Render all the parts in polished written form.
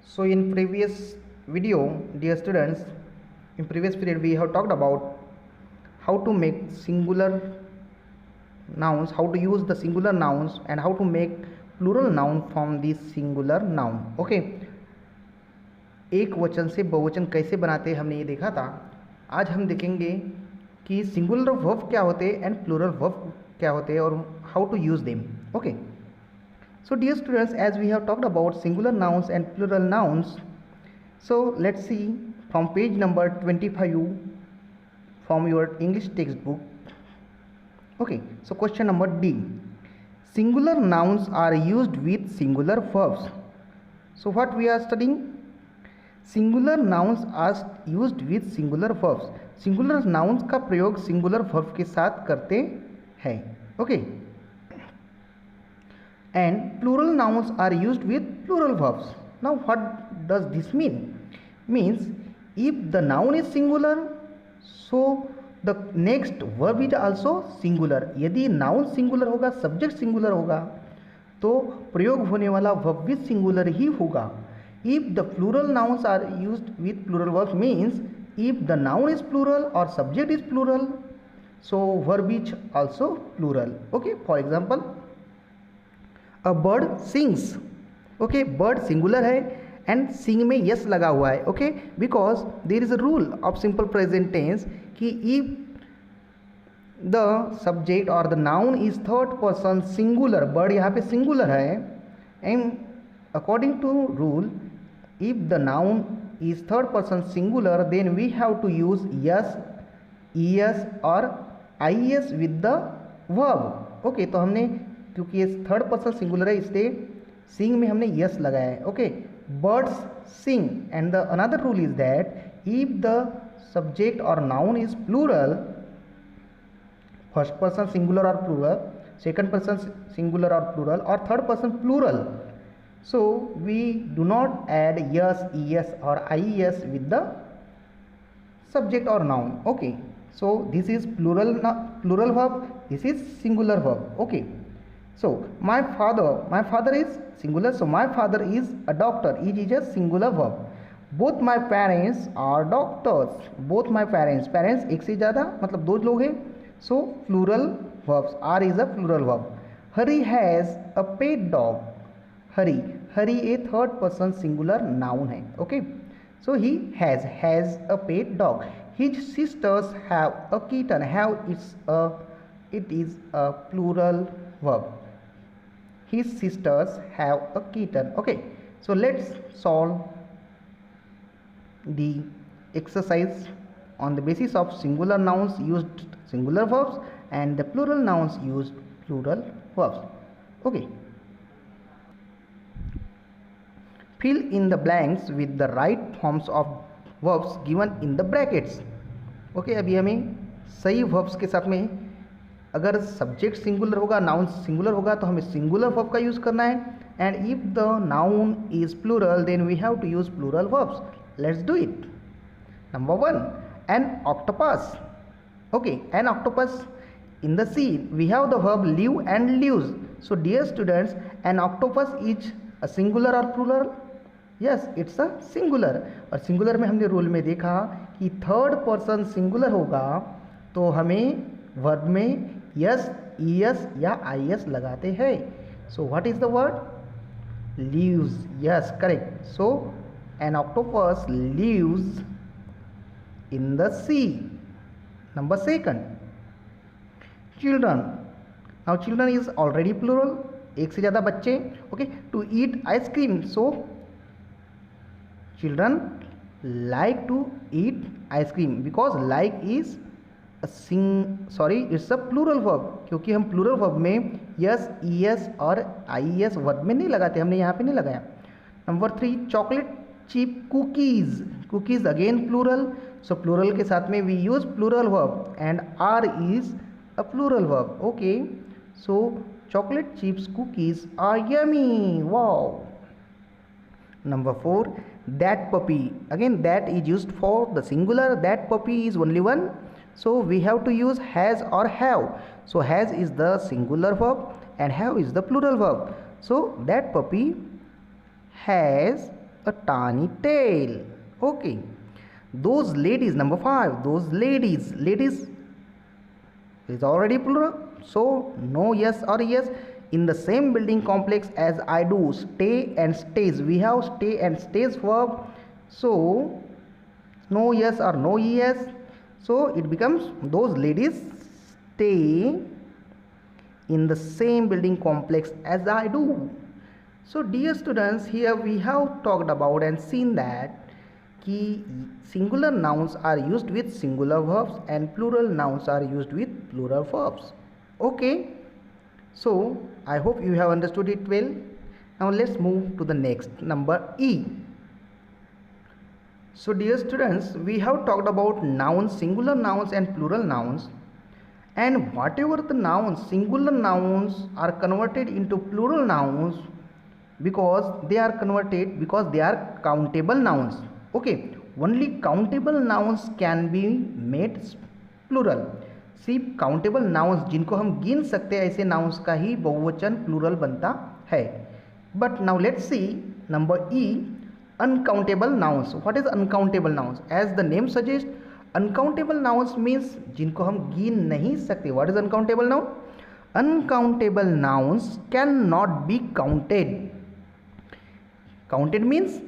So in previous video, dear students, in previous period we have talked about how to make singular nouns, how to use the singular nouns and how to make plural noun from this singular noun. Okay, एक वचन से बहुवचन कैसे बनाते हैं हमने ये देखा था. आज हम देखेंगे कि सिंगुलर वर्ब क्या होते हैं एंड प्लूरल वर्ब क्या होते हैं और how to use them. Okay, so dear students, as we have talked about singular nouns and plural nouns, so let's see from page number 25 from your English textbook. Okay, so question number D. Singular nouns are used with singular verbs. So what we are studying? Singular nouns are used with singular verbs. Singular nouns का प्रयोग singular verb के साथ करते हैं. Okay. And plural nouns are used with plural verbs. Now what does this mean? Means if the noun is singular, so the next verb is also singular. यदि noun singular होगा, subject singular होगा, तो प्रयोग होने वाला verb भी singular ही होगा. If the plural nouns are used with plural verbs, means if the noun is plural or subject is plural, so verb is also plural. Okay, for example, a bird sings. Okay, bird singular है and sing में yes लगा हुआ है. Okay, because there is a rule of simple present tense कि if the subject or the noun is third person singular, bird यहाँ पे singular है, and according to rule, if the noun is third person singular, then we have to use yes, es or is with the verb. Okay, तो हमने क्योंकि ये third person singular है इसलिए सिंग में हमने यस लगाया है. Okay, birds sing and the another rule is that if the subject और noun is plural, first person singular और प्लूरल, सेकंड पर्सन सिंगुलर और प्लूरल और third person plural, so we do not add S, ES और IS with the subject और noun. Okay, so this is plural verb, this is singular verb. Okay, so my father is singular, so my father is a doctor. Is a singular verb. Both my parents are doctors. Both my parents एक से ज़्यादा मतलब दो लोग हैं, so plural verbs. are is a plural verb. Hari has a pet dog. Hari a third person singular noun है. Okay, so he has a pet dog. His sisters have a kitten. It is a plural verb. His sisters have a kitten. Okay, so let's solve the exercise on the basis of singular nouns used singular verbs and the plural nouns used plural verbs. Okay, fill in the blanks with the right forms of verbs given in the brackets. Okay, अभी हमें सही verbs के साथ में अगर subject singular होगा, noun singular होगा तो हमें सिंगुलर वर्ब का यूज़ करना है. And if the noun is plural then we have to use plural verbs. Let's do it. Number 1, an octopus. Okay, an octopus in the sea, we have the verb live and lives. So dear students, an octopus is a singular और plural? Yes, it's a singular. और singular में हमने rule में देखा कि third person singular होगा तो हमें वर्ब में यस, ईएस या आईएस लगाते हैं. So what is the word? Lives. Yes, correct. So an octopus lives in the sea. Number 2, children. Now children is already plural, एक से ज़्यादा बच्चे. Okay, to eat ice cream, so children like to eat ice cream because like is it's a plural verb. क्योंकि हम plural verb में yes, ES और IES verb में नहीं लगाते, हमने यहाँ पे नहीं लगाया. Number 3, chocolate chip cookies. Cookies again plural, so plural के साथ में we use plural verb and are is a plural verb. Okay, so chocolate chips cookies are yummy. Wow. Number 4, that puppy. Again, that is used for the singular. That puppy is only one. So we have to use has or have. So has is the singular verb and have is the plural verb. So that puppy has a tiny tail. Okay. Those ladies, number 5, those ladies is already plural, so no yes or yes. In the same building complex as I do, stay and stays, we have stay and stays verb, so no yes or no yes, so it becomes those ladies stay in the same building complex as I do. So dear students, here we have talked about and seen that singular nouns are used with singular verbs and plural nouns are used with plural verbs. Okay, so I hope you have understood it well. Now let's move to the next, number E. So dear students, we have talked about nouns, singular nouns and plural nouns, and whatever the nouns, singular nouns are converted into plural nouns because they are countable nouns. Okay, only countable nouns can be made plural. सिर्फ countable nouns जिनको हम गिन सकते हैं ऐसे nouns का ही बहुवचन plural बनता है. But now let's see number E, uncountable nouns. What is uncountable nouns? As the name suggest, uncountable nouns means जिनको हम गिन नहीं सकते. What is uncountable noun? Uncountable nouns can not be counted. Counted means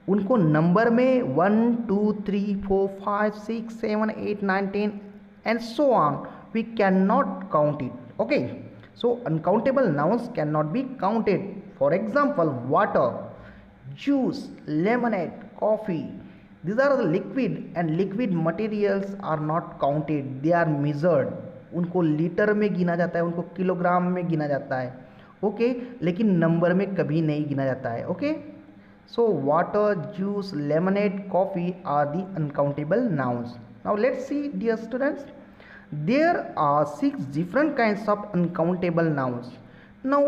उनको number में 1 2 3 4 5 6 7 8 9 10 and so on, we cannot count it. Okay, so uncountable nouns cannot be counted. For example, water, juice, lemonade, coffee, these are the liquid and liquid materials are not counted, they are measured. उनको litre में गिना जाता है, उनको kilogram में गिना जाता है. ओके, लेकिन नंबर में कभी नहीं गिना जाता है. Okay, so water, juice, lemonade, coffee are the uncountable nouns. Now let's see, dear students, there are 6 different kinds of uncountable nouns. Now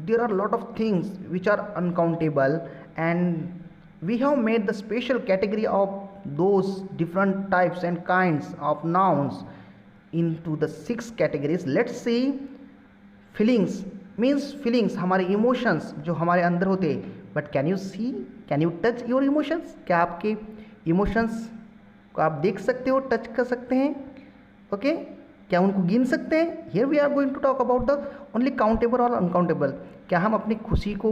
there are a lot of things which are uncountable and we have made the special category of those different types and kinds of nouns into the 6 categories. Let's see. Feelings means feelings, हमारे emotions जो हमारे अंदर होते हैं. But can you see, can you touch your emotions? क्या आपके emotions को आप देख सकते हो, टच कर सकते हैं? ओके, क्या उनको गिन सकते हैं? Here we are going to talk about the only countable और अनकाउंटेबल. क्या हम अपनी खुशी को,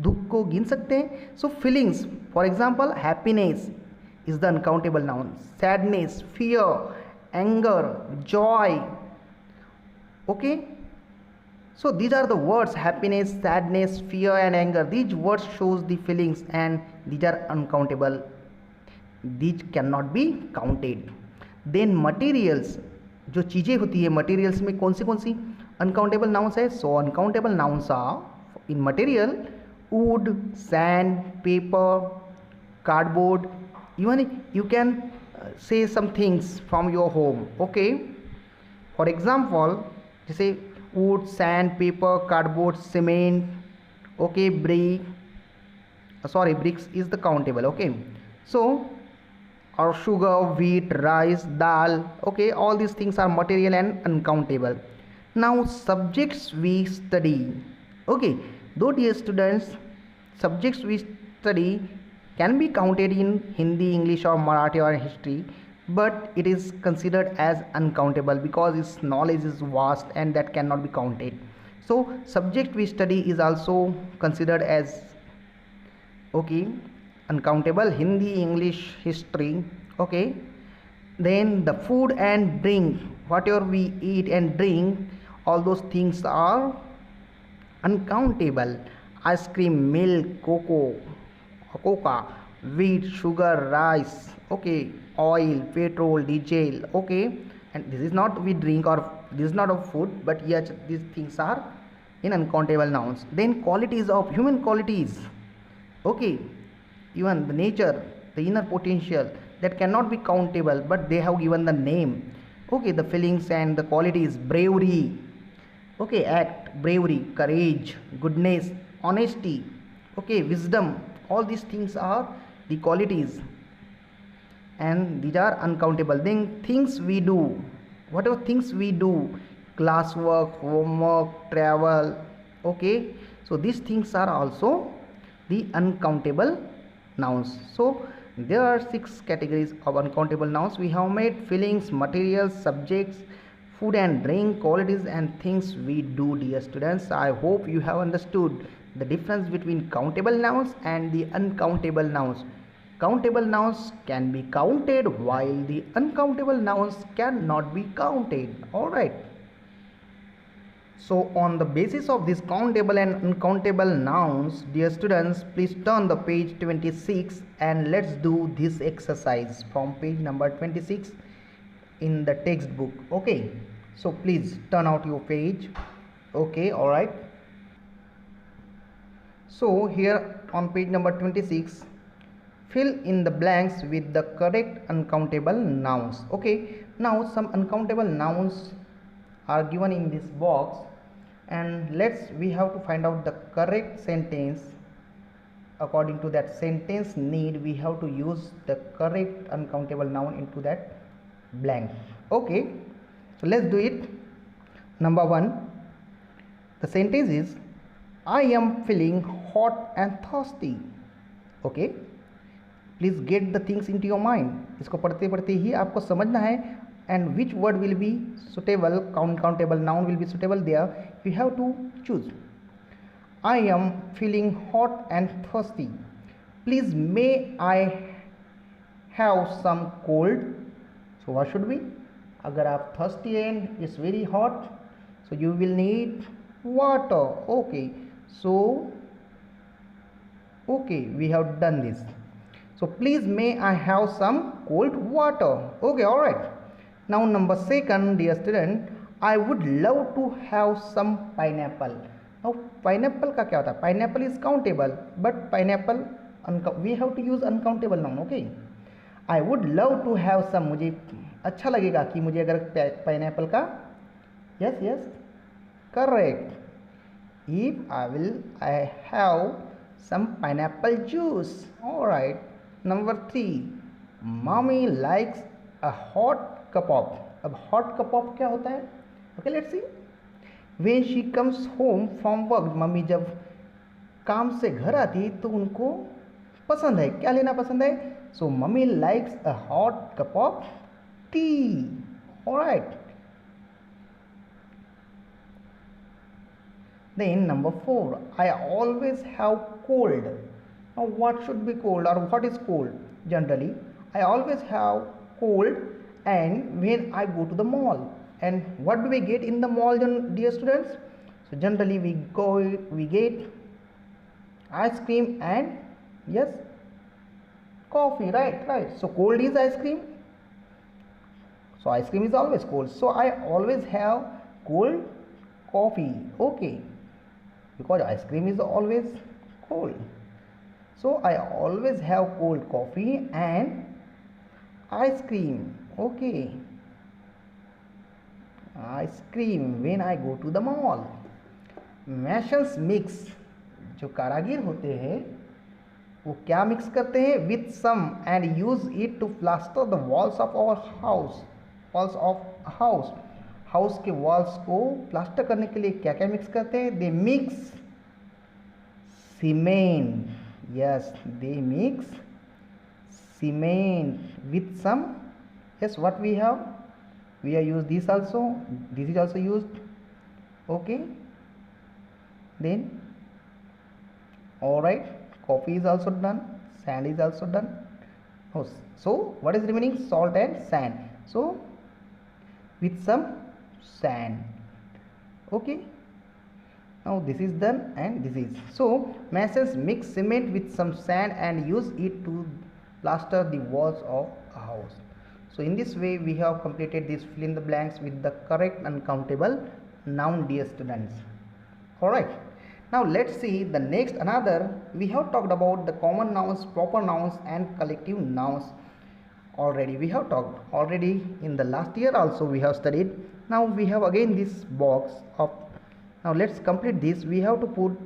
दुख को गिन सकते हैं? So feelings, for example happiness is the uncountable noun, sadness, fear, anger, joy. Okay, so these are the words: happiness, sadness, fear and anger. These words shows the feelings and these are uncountable, these cannot be counted. Then materials, जो चीज़ें होती है materials में कौन सी uncountable nouns है? So uncountable nouns are in material wood, sand, paper, cardboard. Even you can say some things from your home. Okay, for example, जैसे wood, sand, paper, cardboard, cement. Okay, bricks is the countable. Okay, so or sugar, wheat, rice, dal. Okay, all these things are material and uncountable. Now subjects we study. Okay, though dear students, subjects we study can be counted in Hindi, English or Marathi or history, but it is considered as uncountable because its knowledge is vast and that cannot be counted. So subject we study is also considered as okay, uncountable, Hindi, English, history. Okay, then the food and drink, whatever we eat and drink, all those things are uncountable. Ice cream, milk, coca, wheat, sugar, rice. Okay, oil, petrol, diesel. Okay, and this is not we drink or this is not a food, but yes, these things are in uncountable nouns. Then qualities of human qualities. Okay, even the nature, the inner potential, that cannot be countable, but they have given the name. Okay, the feelings and the qualities: bravery. Okay, act, bravery, courage, goodness, honesty. Okay, wisdom. All these things are the qualities and these are uncountable. Then things we do, whatever things we do, classwork, homework, travel. Okay, so these things are also the uncountable nouns. So there are 6 categories of uncountable nouns. We have made feelings, materials, subjects, food and drink, qualities and things we do. Dear students, I hope you have understood the difference between countable nouns and the uncountable nouns. Countable nouns can be counted while the uncountable nouns cannot be counted. Alright. So on the basis of these countable and uncountable nouns, dear students, please turn the page 26 and let's do this exercise from page number 26 in the textbook. Okay, so please turn out your page. Okay, alright. So here on page number 26, fill in the blanks with the correct uncountable nouns. Okay, now some uncountable nouns are given in this box, and we have to find out the correct sentence. According to that sentence need, we have to use the correct uncountable noun into that blank. Okay, so let's do it. Number 1, the sentence is, I am feeling hot and thirsty. Okay, please get the things into your mind. इसको पढ़ते पढ़ते ही आपको समझना है, and which word will be suitable, countable noun will be suitable there. You have to choose. I am feeling hot and thirsty. Please, may I have some cold? So what should be? अगर आप thirsty and it's very hot, so you will need water. Okay, so okay, we have done this. So please, may I have some cold water? Okay, all right. Now number 2, dear student, I would love to have some pineapple. Now pineapple का क्या होता है? Pineapple is countable, but pineapple we have to use uncountable noun. Okay, I would love to have some. मुझे अच्छा लगेगा कि मुझे अगर pineapple का, yes, correct. If I have some pineapple juice. All right. Number 3, mommy likes a hot cup of. अब hot cup of क्या होता है? Okay, let's see. When she comes home from work, mummy जब काम से घर आती तो उनको पसंद है, क्या लेना पसंद है? So mommy likes a hot cup of tea. All right. Then number 4, I always have cold. Now what should be cold, or what is cold? Generally, I always have cold and when I go to the mall. And what do we get in the mall, dear students? So generally we get ice cream and yes, coffee, right. So cold is ice cream. So ice cream is always cold. So I always have cold coffee. Okay, because ice cream is always cold. So I always have cold coffee and ice cream. Okay, ice cream when I go to the mall. Masons mix, जो कारागिर होते हैं वो क्या mix करते हैं? With some and use it to plaster the walls of our house. Walls of house. House के walls को plaster करने के लिए क्या क्या मिक्स करते हैं? They mix cement. Yes, they mix cement with some. Yes, what we have? We have used this also. This is also used. Okay. Then, all right. Coffee is also done. Sand is also done. Oh, so what is remaining? Salt and sand. So with some sand. Okay. Now this is done and this is. So masons mix cement with some sand and use it to plaster the walls of a house. So in this way we have completed this fill in the blanks with the correct uncountable noun, dear students. Alright. Now let's see the next another. We have talked about the common nouns, proper nouns and collective nouns. Already we have talked already in the last year also we have studied. Now we have again this box of. Now let's complete this. We have to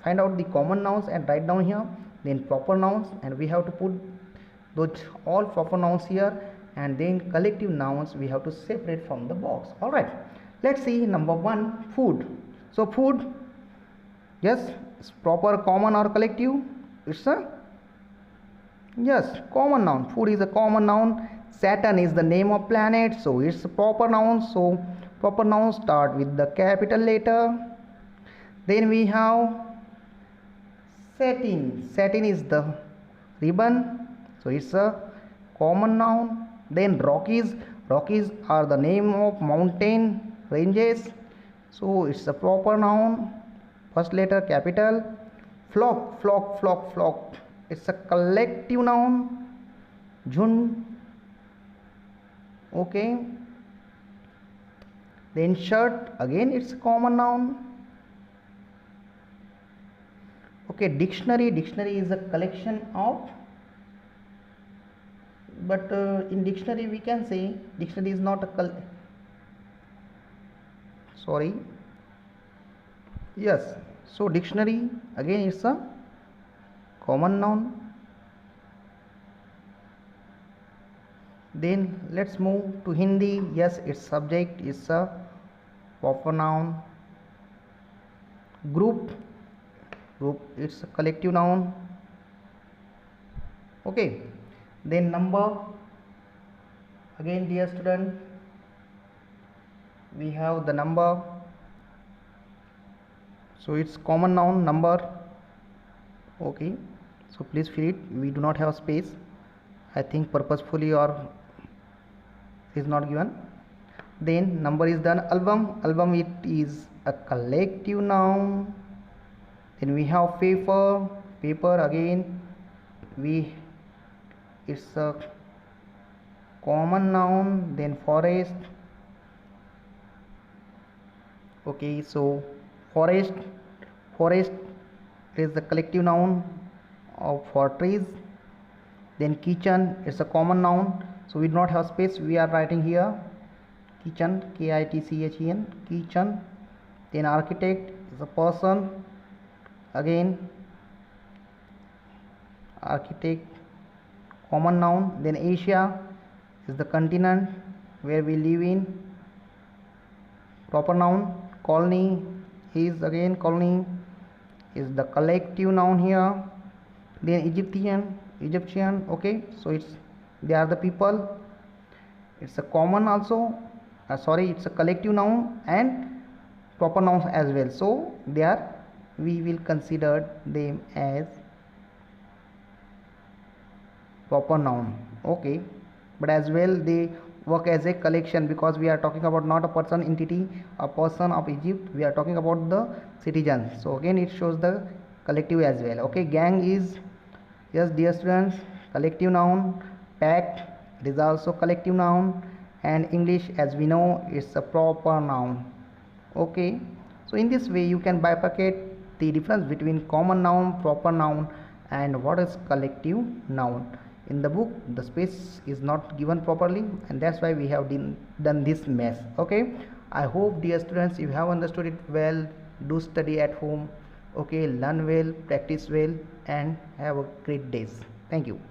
find out the common nouns and write down here, then proper nouns, and we have to put those all proper nouns here, and then collective nouns we have to separate from the box. All right, let's see. Number 1, food. So food, yes, it's proper, common or collective? it's a, yes, common noun. Food is a common noun. Saturn is the name of planet, so it's a proper noun. So proper nouns start with the capital letter. Then we have satin. Satin is the ribbon, so it's a common noun. Then Rockies. Rockies are the name of mountain ranges, so it's a proper noun. First letter capital. Flock. Flock. Flock. Flock. It's a collective noun. Jhund. Okay. Then shirt, again it's a common noun. Okay, dictionary. Dictionary is a collection of, but in dictionary we can say dictionary is not a sorry, yes, so dictionary again it's a common noun. Then let's move to Hindi. Yes, its subject is a proper noun. Group. Group, it's a collective noun. Okay. Then number. Again, dear student, we have the number. So it's common noun, number. Okay. So please fill it. We do not have space, I think purposefully, or is not given. Then number is done. Album. Album, it is a collective noun. Then we have paper. Paper, again it's a common noun. Then forest. Okay, so forest. Forest is the collective noun for trees. Then kitchen, it's a common noun, so we do not have space, we are writing here kitchen, kitchen, kitchen. Then architect is a person, again architect, common noun. Then Asia is the continent where we live in, proper noun. Colony is again colony is the collective noun here. Then Egyptian, okay, so they are the people, it's a common also, it's a collective noun and proper nouns as well, so we will consider them as proper noun. Okay, but as well they work as a collection, because we are talking about not a person entity, a person of Egypt, we are talking about the citizens, so again it shows the collective as well. Okay, gang is, yes dear students, collective noun. Pack, it is also collective noun. And English, as we know, it's a proper noun. Okay, so in this way you can bifurcate the difference between common noun, proper noun, and what is collective noun. In the book the space is not given properly, and that's why we have done this mess. Okay, I hope dear students you have understood it well. Do study at home. Okay, learn well, practice well, and have a great days. Thank you.